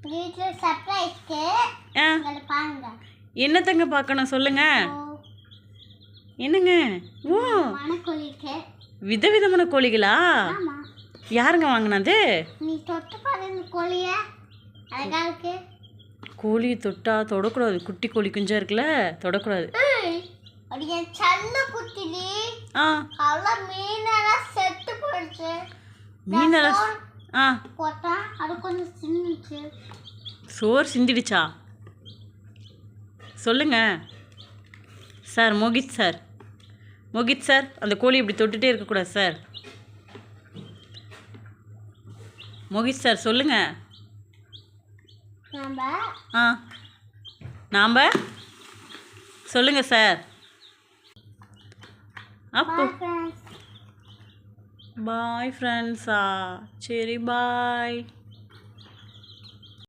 வீட்ல சர்ப்ரைஸ்க்கு ஆ பாருங்க. என்னத்தங்க பார்க்கணும் சொல்லுங்க. என்னங்க? ஓ மணக்கோழிக்கு விதவிதமான கோழிகளா? ஆமா. யாருங்க வாங்கினது? நீ தொட்டு பாருங்க கோழிய. அழகா இருக்கு. கோழியை தொட்டா தொடக்கூடாது. குட்டி கோழி குஞ்சா இருக்குல்ல, தொடக்கூடாது. அது என் செல்ல குட்டிடி. ஆ கலர் மீனெல்லாம் செத்து போயிடுச்சு. மீனெல்லாம் ஆ போட்டா அது கொஞ்சம் சின்னிச்சு. சோறு சிந்திடுச்சா? சொல்லுங்க sir. Mohit sir, Mohit sir, அந்த கோழி இப்படி தொட்டுகிட்டே இருக்கக்கூடாது சார். மோகித் சார் சொல்லுங்க. ஆ நாம் சொல்லுங்க சார். அப்போ பாய் ஃப்ரெண்ட்ஸா? சரி பாய்.